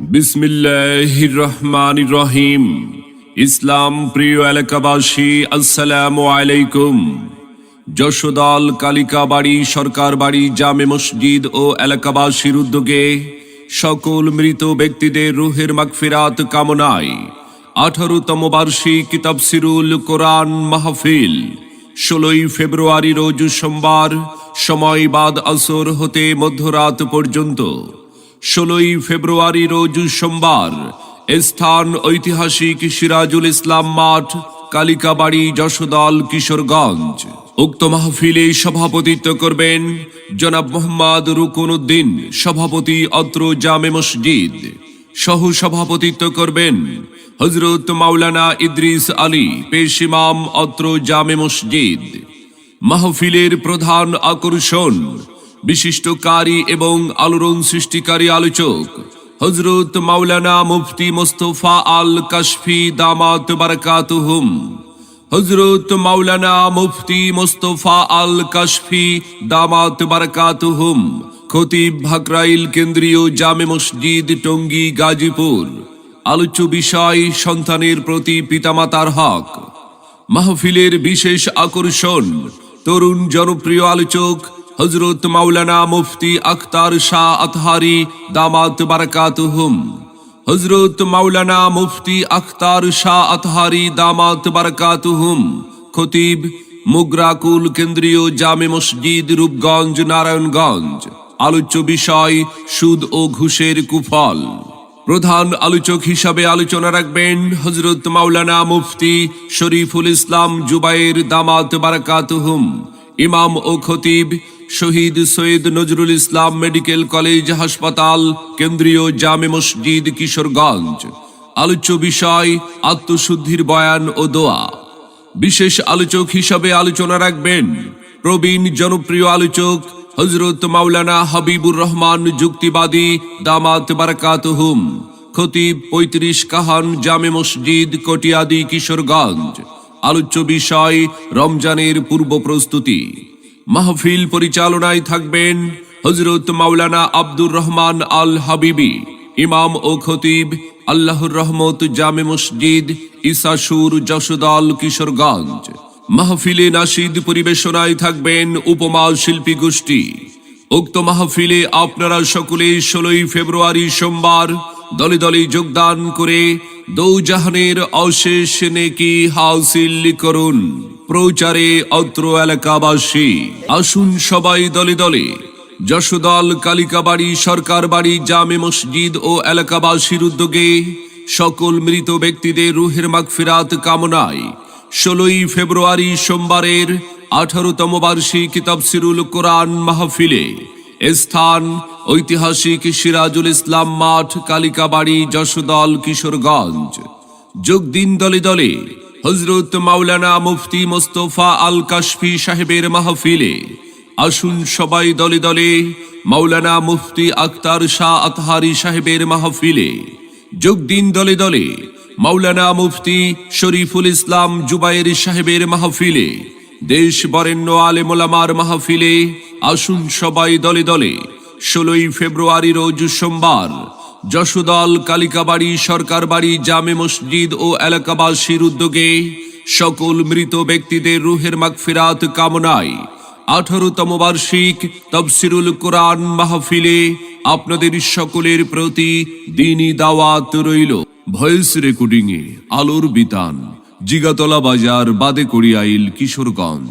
বিসমিল্লাহির রহমানির রহিম। ইসলাম প্রিয় এলাকাবাসী, আসসালামু আলাইকুম। যশোদল কালিকাবাড়ি সরকার বাড়ি জামে মসজিদ ও এলাকাবাসীর উদ্যোগে সকল মৃত ব্যক্তিদের রুহের মাগফিরাত কামনায় 18তম বার্ষিক তাফসীরুল কোরআন মাহফিল 16ই ফেব্রুয়ারি রোজ সোমবার, সময় বাদ আসর হতে মধ্যরাত পর্যন্ত। 16ই ফেব্রুয়ারি রোজ সোমবার, স্থান ঐতিহাসিক সিরাজুল ইসলাম মাঠ, কালিকাবাড়ি, যশোদল, কিশোরগঞ্জ। উক্ত মাহফিলে সভাপতিত্ব করবেন জনাব মোহাম্মদ রুকন উদ্দিন, সভাপতি অত্র জামে মসজিদ। সহ সভাপতিত্ব করবেন হযরত মাওলানা ইদ্রিস আলী, পেশ ইমাম, অত্র জামে মসজিদ। মাহফিলের প্রধান আকর্ষণ বিশিষ্ট কারি এবং আলোড়ন সৃষ্টিকারী আলোচক হযরত মাওলানা মুফতি মুস্তফা আল কাশফি দামাত বারাকাতুহুম। হযরত মাওলানা মুফতি মুস্তফা আল কাশফি দামাত বারাকাতুহুম, খতিব ভাকরাইল কেন্দ্রীয় জামে মসজিদ, টঙ্গী, গাজীপুর। আলোচ্য বিষয় সন্তানের প্রতি পিতামাতার হক। মাহফিলের বিশেষ আকর্ষণ তরুণ জনপ্রিয় আলোচক হযরত মাওলানা মুফতি আখতার শাহ আতহারি দামাত বারাকাতুহুম। হযরত মাওলানা মুফতি আখতার শাহ আতহারি দামাত বারাকাতুহুম, খতিব মুগরাকুল কেন্দ্রীয় জামে মসজিদ, রূপগঞ্জ, নারায়ণগঞ্জ। আলোচ্য বিষয় সুদ ও ঘুষের কুফল। প্রধান আলোচক হিসাবে আলোচনা রাখবেন হযরত মাওলানা মুফতি শরীফুল ইসলাম জুবায়ের দামাত বারাকাতুহুম। ইমাম ও খতিব শহীদ সৈয়দ নজরুল ইসলাম মেডিকেল কলেজ হাসপাতাল, কেন্দ্রীয় জামে মসজিদ, কিশোরগঞ্জ। আলোচ্য বিষয় আত্মশুদ্ধির বয়ান ও দোয়া। বিশেষ আলোচক হিসাবে আলোচনা রাখবেন প্রবীণ জনপ্রিয় আলোচক হযরত মাওলানা হাবিবুর রহমান যুক্তিবাদী দামাত বারাকাতুহুম, খতিব 35 কাহান জামে মসজিদ, কটিয়াদি, কিশোরগঞ্জ। আলোচ্য বিষয় রমজানের পূর্ব প্রস্তুতি। মাহফিল পরিচালনায় থাকবেন হযরত মাওলানা আব্দুর রহমান আল হাবিবি, ইমাম ও খতিব আল্লাহর রহমত জামে মসজিদ, ঈসাসুর, যশোদল, কিশোরগঞ্জ। মাহফিলে নাশিদ পরিবেশনায় থাকবেন উপমা শিল্পী গোষ্ঠী। উক্ত মাহফিলে আপনারা সকলে 16ই ফেব্রুয়ারি সোমবার দলে দলে যোগদান করে দৌজাহানের অশেষ নেকি হাসিল করুন। প্রচারে অত্র এলাকাবাসী আসুন সবাই দলে দলে যশোদল কালিকাবাড়ি সরকার বাড়ি জামে মসজিদ ও এলাকাবাসীর উদ্যোগে সকল মৃত ব্যক্তিদের রুহের মাগফিরাত কামনায় 16ই ফেব্রুয়ারি সোমবারের 18তম বার্ষিক তাফসীরুল কোরআন মাহফিলে স্থান ঐতিহাসিক সিরাজুল ইসলাম মাঠ, কালিকাবাড়ি, যশোদল, কিশোরগঞ্জ। যোগ দিন দলে দলে হযরত মাওলানা মুফতি মুস্তফা আল কাশফি সাহেবের মাহফিলে। আসুন সবাই দলে দলে মাওলানা মুফতি আখতার শাহ আতহারি সাহেবের মাহফিলে। যোগ দিন দলে দলে মাওলানা মুফতি শরীফুল ইসলাম জুবায়ের সাহেবের মাহফিলে। দেশ বরেণ্য আলেম ওলামার মাহফিলে আসুন সবাই দলে দলে 16ই ফেব্রুয়ারি রোজ সোমবার, যশোদল কালিকাবাড়ি সরকার বাড়ি জামে মসজিদ ও এলাকাবাসীর উদ্যোগে সকল মৃত ব্যক্তিদের রুহের মাগফিরাত কামনায় 18তম বার্ষিক তাফসীরুল কোরআন মাহফিলে আপনাদের সকলের প্রতি দ্বীনি দাওয়াত রইল। ভয়েস রেকর্ডিং এ আলোর বিতান, জিগাতলা বাজার, বাদে করিয়াইল, কিশোরগঞ্জ।